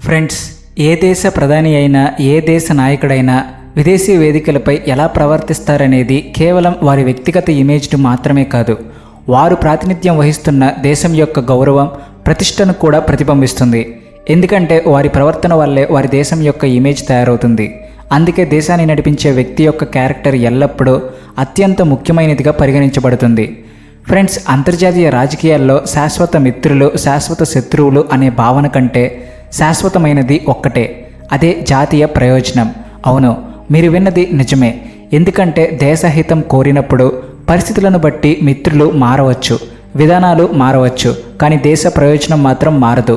Friends, ఏ దేశ ప్రధాని అయినా ఏ దేశ నాయకుడైనా విదేశీ వేదికలపై ఎలా ప్రవర్తిస్తారనేది కేవలం వారి వ్యక్తిగత ఇమేజ్ను మాత్రమే కాదు, వారు ప్రాతినిధ్యం వహిస్తున్న దేశం యొక్క గౌరవం, ప్రతిష్టను కూడా ప్రతిబింబిస్తుంది. ఎందుకంటే వారి ప్రవర్తన వల్లే వారి దేశం యొక్క ఇమేజ్ తయారవుతుంది. అందుకే దేశాన్ని నడిపించే వ్యక్తి యొక్క క్యారెక్టర్ ఎల్లప్పుడూ అత్యంత ముఖ్యమైనదిగా పరిగణించబడుతుంది. ఫ్రెండ్స్, అంతర్జాతీయ రాజకీయాల్లో శాశ్వత మిత్రులు, శాశ్వత శత్రువులు అనే భావన కంటే శాశ్వతమైనది ఒక్కటే, అదే జాతీయ ప్రయోజనం. అవును, మీరు విన్నది నిజమే. ఎందుకంటే దేశహితం కోరినప్పుడు పరిస్థితులను బట్టి మిత్రులు మారవచ్చు, విధానాలు మారవచ్చు, కానీ దేశ ప్రయోజనం మాత్రం మారదు.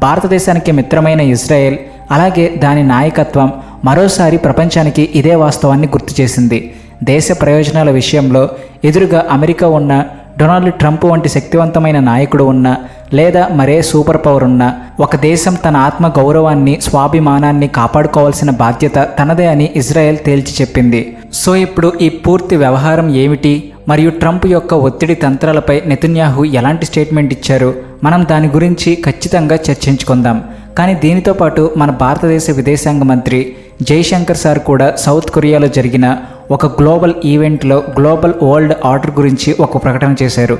భారతదేశానికి మిత్రమైన ఇజ్రాయెల్, అలాగే దాని నాయకత్వం మరోసారి ప్రపంచానికి ఇదే వాస్తవాన్ని గుర్తు చేసింది. దేశ ప్రయోజనాల విషయంలో ఎదురుగా అమెరికా ఉన్న, డొనాల్డ్ ట్రంప్ వంటి శక్తివంతమైన నాయకుడు ఉన్న, లేదా మరే సూపర్ పవర్ ఉన్న, ఒక దేశం తన ఆత్మ గౌరవాన్ని, స్వాభిమానాన్ని కాపాడుకోవాల్సిన బాధ్యత తనదే అని ఇజ్రాయెల్ తేల్చి చెప్పింది. సో ఇప్పుడు ఈ పూర్తి వ్యవహారం ఏమిటి, మరియు ట్రంప్ యొక్క ఒత్తిడి తంత్రాలపై నెతన్యాహు ఎలాంటి స్టేట్మెంట్ ఇచ్చారు, మనం దాని గురించి ఖచ్చితంగా చర్చించుకుందాం. కానీ దీనితో పాటు మన భారతదేశ విదేశాంగ మంత్రి జైశంకర్ సార్ కూడా సౌత్ కొరియాలో జరిగిన ఒక గ్లోబల్ ఈవెంట్లో గ్లోబల్ వరల్డ్ ఆర్డర్ గురించి ఒక ప్రకటన చేశారు.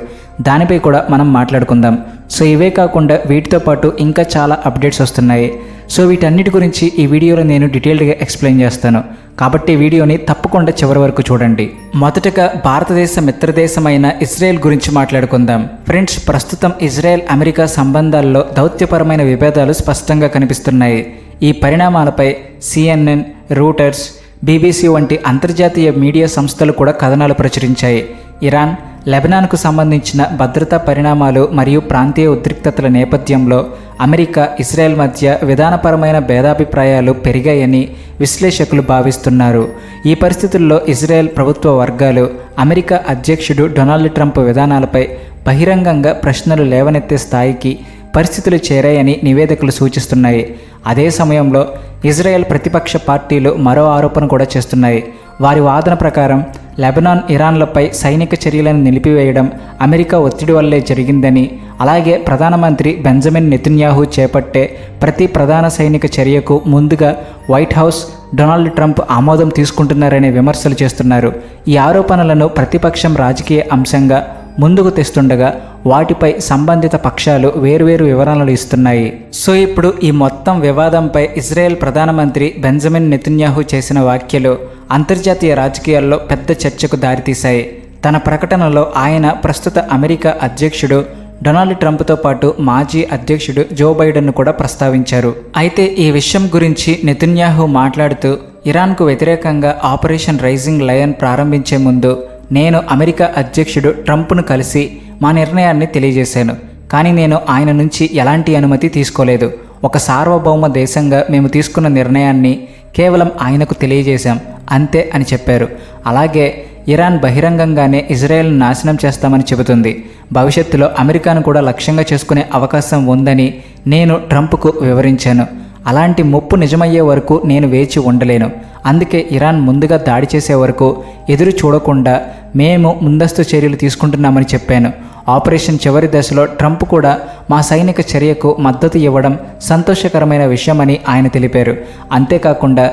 దానిపై కూడా మనం మాట్లాడుకుందాం. సో ఇవే కాకుండా వీటితో పాటు ఇంకా చాలా అప్డేట్స్ వస్తున్నాయి. సో వీటన్నిటి గురించి ఈ వీడియోలో నేను డీటెయిల్డ్గా ఎక్స్ప్లెయిన్ చేస్తాను. కాబట్టి వీడియోని తప్పకుండా చివరి వరకు చూడండి. మొదటగా భారతదేశ మిత్రదేశమైన ఇజ్రాయెల్ గురించి మాట్లాడుకుందాం. ఫ్రెండ్స్, ప్రస్తుతం ఇజ్రాయెల్ అమెరికా సంబంధాల్లో దౌత్యపరమైన విభేదాలు స్పష్టంగా కనిపిస్తున్నాయి. ఈ పరిణామాలపై CNN, రూటర్స్, BBC వంటి అంతర్జాతీయ మీడియా సంస్థలు కూడా కథనాలు ప్రచురించాయి. ఇరాన్, లెబనాన్కు సంబంధించిన భద్రతా పరిణామాలు మరియు ప్రాంతీయ ఉద్రిక్తతల నేపథ్యంలో అమెరికా, ఇజ్రాయెల్ మధ్య విధానపరమైన భేదాభిప్రాయాలు పెరిగాయని విశ్లేషకులు భావిస్తున్నారు. ఈ పరిస్థితుల్లో ఇజ్రాయెల్ ప్రభుత్వ వర్గాలు అమెరికా అధ్యక్షుడు డొనాల్డ్ ట్రంప్ విధానాలపై బహిరంగంగా ప్రశ్నలు లేవనెత్తే స్థాయికి పరిస్థితులు చేరాయని నివేదికలు సూచిస్తున్నాయి. అదే సమయంలో ఇజ్రాయెల్ ప్రతిపక్ష పార్టీలు మరో ఆరోపణ కూడా చేస్తున్నాయి. వారి వాదన ప్రకారం లెబనాన్, ఇరాన్లపై సైనిక చర్యలను నిలిపివేయడం అమెరికా ఒత్తిడి వల్లే జరిగిందని, అలాగే ప్రధానమంత్రి బెంజమిన్ నెతన్యాహు చేపట్టే ప్రతి ప్రధాన సైనిక చర్యకు ముందుగా వైట్ హౌస్, డొనాల్డ్ ట్రంప్ ఆమోదం తీసుకుంటున్నారనే విమర్శలు చేస్తున్నారు. ఈ ఆరోపణలను ప్రతిపక్షం రాజకీయ అంశంగా ముందుకు తెస్తుండగా వాటిపై సంబంధిత పక్షాలు వేర్వేరు వివరణలు ఇస్తున్నాయి. సో ఇప్పుడు ఈ మొత్తం వివాదంపై ఇజ్రాయెల్ ప్రధానమంత్రి బెంజమిన్ నెతన్యాహు చేసిన వ్యాఖ్యలు అంతర్జాతీయ రాజకీయాల్లో పెద్ద చర్చకు దారితీశాయి. తన ప్రకటనలో ఆయన ప్రస్తుత అమెరికా అధ్యక్షుడు డొనాల్డ్ ట్రంప్తో పాటు మాజీ అధ్యక్షుడు జో బైడెన్ను కూడా ప్రస్తావించారు. అయితే ఈ విషయం గురించి నెతన్యాహు మాట్లాడుతూ, ఇరాన్కు వ్యతిరేకంగా ఆపరేషన్ రైజింగ్ లయన్ ప్రారంభించే ముందు నేను అమెరికా అధ్యక్షుడు ట్రంప్ను కలిసి మా నిర్ణయాన్ని తెలియజేశాను. కానీ నేను ఆయన నుంచి ఎలాంటి అనుమతి తీసుకోలేదు. ఒక సార్వభౌమ దేశంగా మేము తీసుకున్న నిర్ణయాన్ని కేవలం ఆయనకు తెలియజేశాం అంతే అని చెప్పారు. అలాగే ఇరాన్ బహిరంగంగానే ఇజ్రాయెల్ను నాశనం చేస్తామని చెబుతుంది. భవిష్యత్తులో అమెరికాను కూడా లక్ష్యంగా చేసుకునే అవకాశం ఉందని నేను ట్రంప్కు వివరించాను. అలాంటి ముప్పు నిజమయ్యే వరకు నేను వేచి ఉండలేను. అందుకే ఇరాన్ ముందుగా దాడి చేసే వరకు ఎదురు చూడకుండా మేము ముందస్తు చర్యలు తీసుకుంటున్నామని చెప్పాను. ఆపరేషన్ చివరి దశలో ట్రంప్ కూడా మా సైనిక చర్యకు మద్దతు ఇవ్వడం సంతోషకరమైన విషయమని ఆయన తెలిపారు. అంతేకాకుండా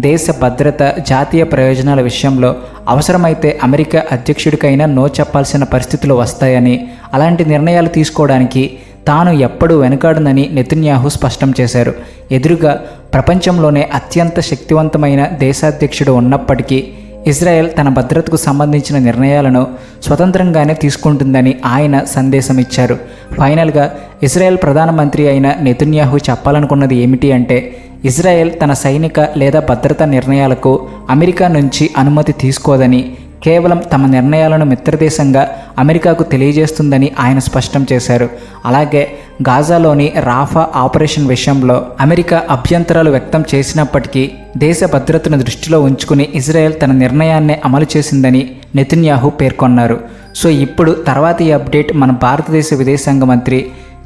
దేశ భద్రత, జాతీయ ప్రయోజనాల విషయంలో అవసరమైతే అమెరికా అధ్యక్షుడికైనా నో చెప్పాల్సిన పరిస్థితులు వస్తాయని, అలాంటి నిర్ణయాలు తీసుకోవడానికి తాను ఎప్పుడూ వెనుకాడనని నెతన్యాహు స్పష్టం చేశారు. ఎదురుగా ప్రపంచంలోనే అత్యంత శక్తివంతమైన దేశాధ్యక్షుడు ఉన్నప్పటికీ ఇజ్రాయెల్ తన భద్రతకు సంబంధించిన నిర్ణయాలను స్వతంత్రంగానే తీసుకుంటుందని ఆయన సందేశం ఇచ్చారు. ఫైనల్గా ఇజ్రాయెల్ ప్రధానమంత్రి అయిన నెతన్యాహు చెప్పాలనుకున్నది ఏమిటి అంటే, ఇజ్రాయెల్ తన సైనిక లేదా భద్రతా నిర్ణయాలకు అమెరికా నుంచి అనుమతి తీసుకోదని, కేవలం తమ నిర్ణయాలను మిత్రదేశంగా అమెరికాకు తెలియజేస్తుందని ఆయన స్పష్టం చేశారు. అలాగే గాజాలోని రాఫా ఆపరేషన్ విషయంలో అమెరికా అభ్యంతరాలు వ్యక్తం చేసినప్పటికీ దేశ భద్రతను దృష్టిలో ఉంచుకుని ఇజ్రాయెల్ తన నిర్ణయాన్ని అమలు చేసిందని నెతన్యాహు పేర్కొన్నారు. సో ఇప్పుడు తర్వాతి అప్డేట్ మన భారతదేశ విదేశాంగ మంత్రి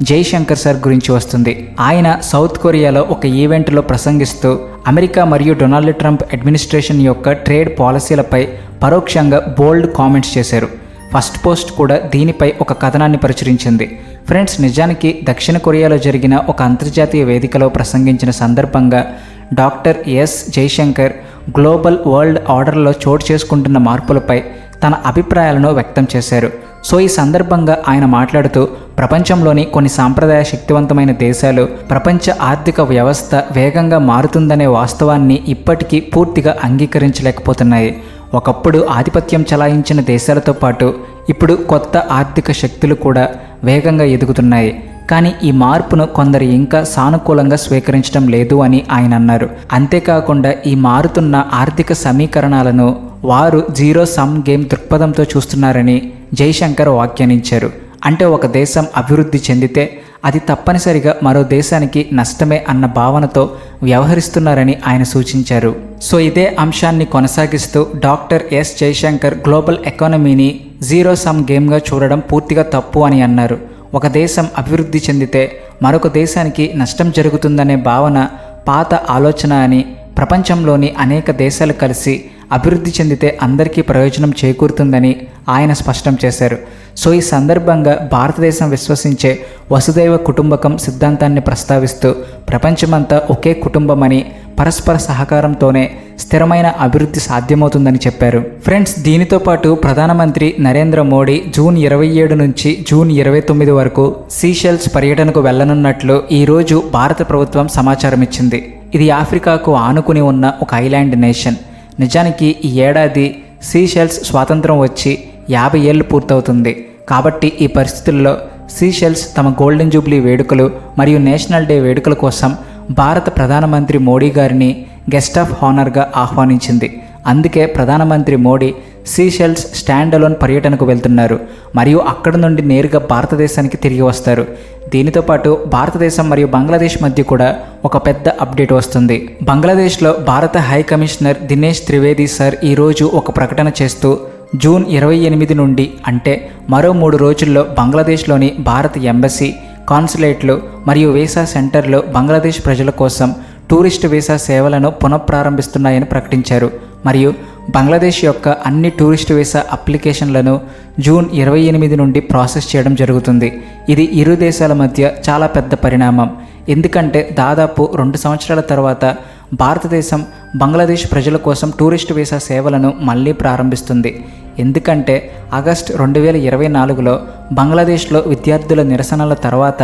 జైశంకర్ సార్ గురించి వస్తుంది. ఆయన సౌత్ కొరియాలో ఒక ఈవెంట్లో ప్రసంగిస్తూ అమెరికా మరియు డొనాల్డ్ ట్రంప్ అడ్మినిస్ట్రేషన్ యొక్క ట్రేడ్ పాలసీలపై పరోక్షంగా బోల్డ్ కామెంట్స్ చేశారు. ఫస్ట్ పోస్ట్ కూడా దీనిపై ఒక కథనాన్ని ప్రచురించింది. ఫ్రెండ్స్, నిజానికి దక్షిణ కొరియాలో జరిగిన ఒక అంతర్జాతీయ వేదికలో ప్రసంగించిన సందర్భంగా doctor S Jaishankar global world ఆర్డర్లో చోటు చేసుకుంటున్న మార్పులపై తన అభిప్రాయాలను వ్యక్తం చేశారు. సో ఈ సందర్భంగా ఆయన మాట్లాడుతూ ప్రపంచంలోని కొన్ని సాంప్రదాయ శక్తివంతమైన దేశాలు ప్రపంచ ఆర్థిక వ్యవస్థ వేగంగా మారుతుందనే వాస్తవాన్ని ఇప్పటికీ పూర్తిగా అంగీకరించలేకపోతున్నాయి. ఒకప్పుడు ఆధిపత్యం చలాయించిన దేశాలతో పాటు ఇప్పుడు కొత్త ఆర్థిక శక్తులు కూడా వేగంగా ఎదుగుతున్నాయి. కానీ ఈ మార్పును కొందరు ఇంకా సానుకూలంగా స్వీకరించడం లేదు అని ఆయన అన్నారు. అంతేకాకుండా ఈ మారుతున్న ఆర్థిక సమీకరణాలను వారు జీరో సమ్ గేమ్ దృక్పథంతో చూస్తున్నారని జైశంకర్ వ్యాఖ్యానించారు. అంటే ఒక దేశం అభివృద్ధి చెందితే అది తప్పనిసరిగా మరో దేశానికి నష్టమే అన్న భావనతో వ్యవహరిస్తున్నారని ఆయన సూచించారు. సో ఇదే అంశాన్ని కొనసాగిస్తూ డాక్టర్ ఎస్ జైశంకర్ గ్లోబల్ ఎకానమీని జీరో సమ్ గేమ్గా చూడడం పూర్తిగా తప్పు అని అన్నారు. ఒక దేశం అభివృద్ధి చెందితే మరొక దేశానికి నష్టం జరుగుతుందనే భావన పాత ఆలోచన అని, ప్రపంచంలోని అనేక దేశాలు కలిసి అభివృద్ధి చెందితే అందరికీ ప్రయోజనం చేకూరుతుందని ఆయన స్పష్టం చేశారు. సో ఈ సందర్భంగా భారతదేశం విశ్వసించే వసుదైవ కుటుంబకం సిద్ధాంతాన్ని ప్రస్తావిస్తూ ప్రపంచమంతా ఒకే కుటుంబమని, పరస్పర సహకారంతోనే స్థిరమైన అభివృద్ధి సాధ్యమవుతుందని చెప్పారు. ఫ్రెండ్స్, దీనితో పాటు ప్రధానమంత్రి నరేంద్ర మోడీ జూన్ 27 నుంచి జూన్ 29 వరకు సీషెల్స్ పర్యటనకు వెళ్లనున్నట్లు ఈరోజు భారత ప్రభుత్వం సమాచారం ఇచ్చింది. ఇది ఆఫ్రికాకు ఆనుకుని ఉన్న ఒక ఐలాండ్ నేషన్. నిజానికి ఈ ఏడాది సీషెల్స్ స్వాతంత్రం వచ్చి 50 ఏళ్ళు పూర్తవుతుంది. కాబట్టి ఈ పరిస్థితుల్లో సీషెల్స్ తమ గోల్డెన్ జూబ్లీ వేడుకలు మరియు నేషనల్ డే వేడుకల కోసం భారత ప్రధానమంత్రి మోడీ గారిని గెస్ట్ ఆఫ్ హానర్గా ఆహ్వానించింది. అందుకే ప్రధానమంత్రి మోడీ సీషెల్స్ స్టాండ్ అలోన్ పర్యటనకు వెళ్తున్నారు మరియు అక్కడ నుండి నేరుగా భారతదేశానికి తిరిగి వస్తారు. దీనితో పాటు భారతదేశం మరియు బంగ్లాదేశ్ మధ్య కూడా ఒక పెద్ద అప్డేట్ వస్తుంది. బంగ్లాదేశ్లో భారత high commissioner Dinesh Trivedi sir ఈరోజు ఒక ప్రకటన చేస్తూ జూన్ 28 నుండి అంటే మరో 3 రోజుల్లో బంగ్లాదేశ్లోని భారత ఎంబసీ, కాన్సులేట్లు మరియు వీసా సెంటర్లు బంగ్లాదేశ్ ప్రజల కోసం టూరిస్ట్ వీసా సేవలను పునఃప్రారంభిస్తున్నాయని ప్రకటించారు. మరియు బంగ్లాదేశ్ యొక్క అన్ని టూరిస్ట్ వీసా అప్లికేషన్లను జూన్ 28 నుండి ప్రాసెస్ చేయడం జరుగుతుంది. ఇది ఇరు దేశాల మధ్య చాలా పెద్ద పరిణామం. ఎందుకంటే దాదాపు 2 సంవత్సరాల తర్వాత భారతదేశం బంగ్లాదేశ్ ప్రజల కోసం టూరిస్ట్ వీసా సేవలను మళ్ళీ ప్రారంభిస్తుంది. ఎందుకంటే ఆగస్టు 2024లో బంగ్లాదేశ్లో విద్యార్థుల నిరసనల తర్వాత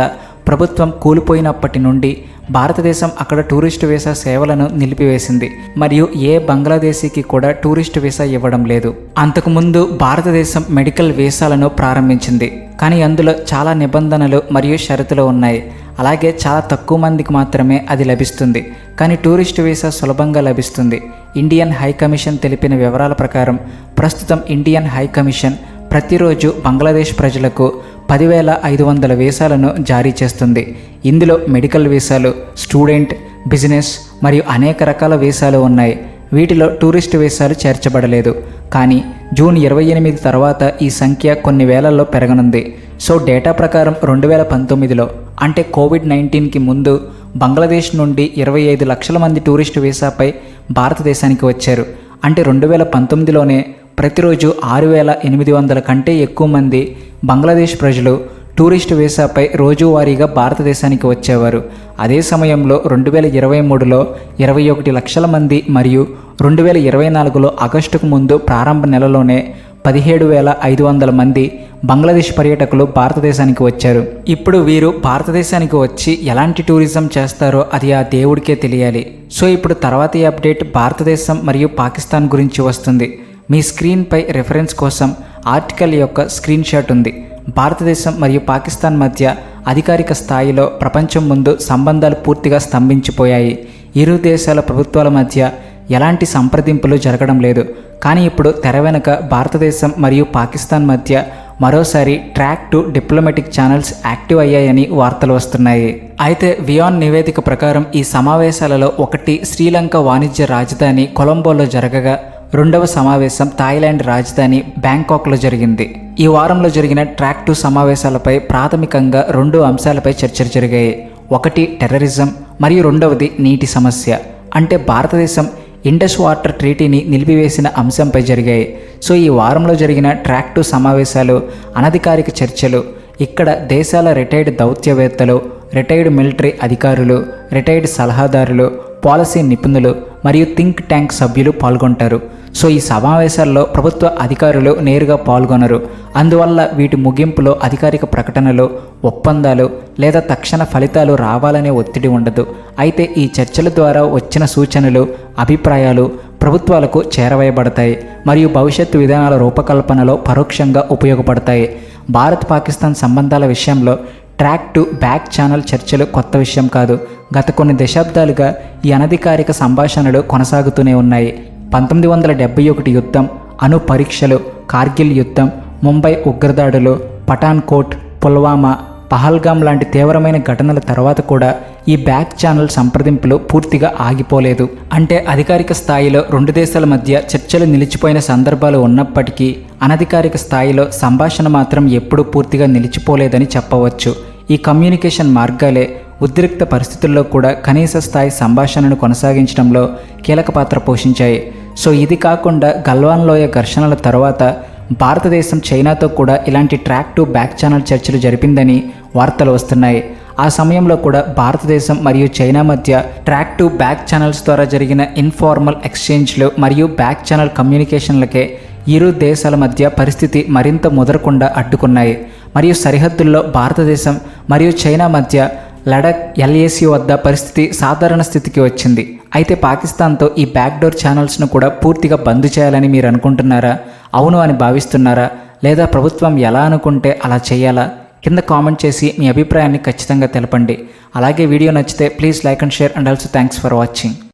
ప్రభుత్వం కూలిపోయినప్పటి నుండి భారతదేశం అక్కడ టూరిస్ట్ వీసా సేవలను నిలిపివేసింది మరియు ఏ బంగ్లాదేశీకి కూడా టూరిస్ట్ వీసా ఇవ్వడం లేదు. అంతకుముందు భారతదేశం మెడికల్ వీసాలను ప్రారంభించింది, కానీ అందులో చాలా నిబంధనలు మరియు షరతులు ఉన్నాయి. అలాగే చాలా తక్కువ మందికి మాత్రమే అది లభిస్తుంది, కానీ టూరిస్ట్ వీసా సులభంగా లభిస్తుంది. ఇండియన్ హై కమిషన్ తెలిపిన వివరాల ప్రకారం ప్రస్తుతం ఇండియన్ హై కమిషన్ ప్రతిరోజు బంగ్లాదేశ్ ప్రజలకు 10,500 వీసాలను జారీ చేస్తుంది. ఇందులో మెడికల్ వీసాలు, స్టూడెంట్, బిజినెస్ మరియు అనేక రకాల వీసాలు ఉన్నాయి. వీటిలో టూరిస్ట్ వీసాలు చేర్చబడలేదు. కానీ జూన్ 28 తర్వాత ఈ సంఖ్య కొన్ని వేలల్లో పెరగనుంది. సో డేటా ప్రకారం 2019లో అంటే కోవిడ్-19కి ముందు బంగ్లాదేశ్ నుండి 25 లక్షల మంది టూరిస్ట్ వీసాపై భారతదేశానికి వచ్చారు. అంటే 2019లోనే ప్రతిరోజు 6,800 కంటే ఎక్కువ మంది బంగ్లాదేశ్ ప్రజలు టూరిస్ట్ వీసాపై రోజువారీగా భారతదేశానికి వచ్చేవారు. అదే సమయంలో 2023లో 21 లక్షల మంది మరియు 2024లో ఆగస్టుకు ముందు ప్రారంభ నెలలోనే 17,500 మంది బంగ్లాదేశ్ పర్యాటకులు భారతదేశానికి వచ్చారు. ఇప్పుడు వీరు భారతదేశానికి వచ్చి ఎలాంటి టూరిజం చేస్తారో అది ఆ దేవుడికే తెలియాలి. సో ఇప్పుడు తర్వాతి అప్డేట్ భారతదేశం మరియు పాకిస్తాన్ గురించి వస్తుంది. మీ స్క్రీన్పై రెఫరెన్స్ కోసం ఆర్టికల్ యొక్క స్క్రీన్ షాట్ ఉంది. భారతదేశం మరియు పాకిస్తాన్ మధ్య అధికారిక స్థాయిలో ప్రపంచం ముందు సంబంధాలు పూర్తిగా స్తంభించిపోయాయి. ఇరు దేశాల ప్రభుత్వాల మధ్య ఎలాంటి సంప్రదింపులు జరగడం లేదు. కానీ ఇప్పుడు తెర వెనుక భారతదేశం మరియు పాకిస్తాన్ మధ్య మరోసారి track to diplomatic channels active అయ్యాయని వార్తలు వస్తున్నాయి. అయితే వియాన్ నివేదిక ప్రకారం ఈ సమావేశాలలో ఒకటి శ్రీలంక వాణిజ్య రాజధాని కొలంబోలో జరగగా, రెండవ సమావేశం థాయిలాండ్ రాజధాని బ్యాంకాక్లో జరిగింది. ఈ వారంలో జరిగిన ట్రాక్ 2 సమావేశాలపై ప్రాథమికంగా 2 అంశాలపై చర్చలు జరిగాయి. ఒకటి టెర్రరిజం మరియు రెండవది నీటి సమస్య. అంటే భారతదేశం ఇండస్ వాటర్ ట్రీటీని నిలిపివేసిన అంశంపై జరిగాయి. సో ఈ వారంలో జరిగిన ట్రాక్ 2 సమావేశాలు అనధికారిక చర్చలు ఇక్కడ దేశాల రిటైర్డ్ దౌత్యవేత్తలు, రిటైర్డ్ మిలిటరీ అధికారులు, రిటైర్డ్ సలహాదారులు, పాలసీ నిపుణులు మరియు థింక్ ట్యాంక్ సభ్యులు పాల్గొంటారు. సో ఈ సమావేశాల్లో ప్రభుత్వ అధికారులు నేరుగా పాల్గొనరు. అందువల్ల వీటి ముగింపులో అధికారిక ప్రకటనలు, ఒప్పందాలు లేదా తక్షణ ఫలితాలు రావాలనే ఒత్తిడి ఉండదు. అయితే ఈ చర్చల ద్వారా వచ్చిన సూచనలు, అభిప్రాయాలు ప్రభుత్వాలకు చేరవేయబడతాయి మరియు భవిష్యత్తు విధానాల రూపకల్పనలో పరోక్షంగా ఉపయోగపడతాయి. భారత్ పాకిస్తాన్ సంబంధాల విషయంలో ట్రాక్ టు బ్యాక్ ఛానల్ చర్చలు కొత్త విషయం కాదు. గత కొన్ని దశాబ్దాలుగా ఈ అనధికారిక సంభాషణలు కొనసాగుతూనే ఉన్నాయి. 1971 యుద్ధం, అణు పరీక్షలు, కార్గిల్ యుద్ధం, ముంబై ఉగ్రదాడులు, పఠాన్కోట్, పుల్వామా, పహల్గామ్ లాంటి తీవ్రమైన ఘటనల తర్వాత కూడా ఈ బ్యాక్ ఛానల్ సంప్రదింపులు పూర్తిగా ఆగిపోలేదు. అంటే అధికారిక స్థాయిలో రెండు దేశాల మధ్య చర్చలు నిలిచిపోయిన సందర్భాలు ఉన్నప్పటికీ అనధికారిక స్థాయిలో సంభాషణ మాత్రం ఎప్పుడూ పూర్తిగా నిలిచిపోలేదని చెప్పవచ్చు. ఈ కమ్యూనికేషన్ మార్గాలే ఉద్రిక్త పరిస్థితుల్లో కూడా కనీస స్థాయి సంభాషణను కొనసాగించడంలో కీలక పాత్ర పోషించాయి. సో ఇది కాకుండా గల్వాన్ లోయ ఘర్షణల తర్వాత భారతదేశం చైనాతో కూడా ఇలాంటి ట్రాక్ టు బ్యాక్ ఛానల్ చర్చలు జరిపిందని వార్తలు వస్తున్నాయి. ఆ సమయంలో కూడా భారతదేశం మరియు చైనా మధ్య ట్రాక్ టు బ్యాక్ ఛానల్స్ ద్వారా జరిగిన ఇన్ఫార్మల్ ఎక్స్చేంజ్లు మరియు బ్యాక్ ఛానల్ కమ్యూనికేషన్లకే ఇరు దేశాల మధ్య పరిస్థితి మరింత ముదరకుండా అడ్డుకున్నాయి. మరియు సరిహద్దుల్లో భారతదేశం మరియు చైనా మధ్య లడక్ LAC వద్ద పరిస్థితి సాధారణ స్థితికి వచ్చింది. అయితే పాకిస్తాన్తో ఈ బ్యాక్డోర్ ఛానల్స్ను కూడా పూర్తిగా బంద్ చేయాలని మీరు అనుకుంటున్నారా? అవును అని భావిస్తున్నారా? లేదా ప్రభుత్వం ఎలా అనుకుంటే అలా చేయాలా? కింద కామెంట్ చేసి మీ అభిప్రాయాన్ని ఖచ్చితంగా తెలపండి. అలాగే వీడియో నచ్చితే please like and share and also thanks for watching.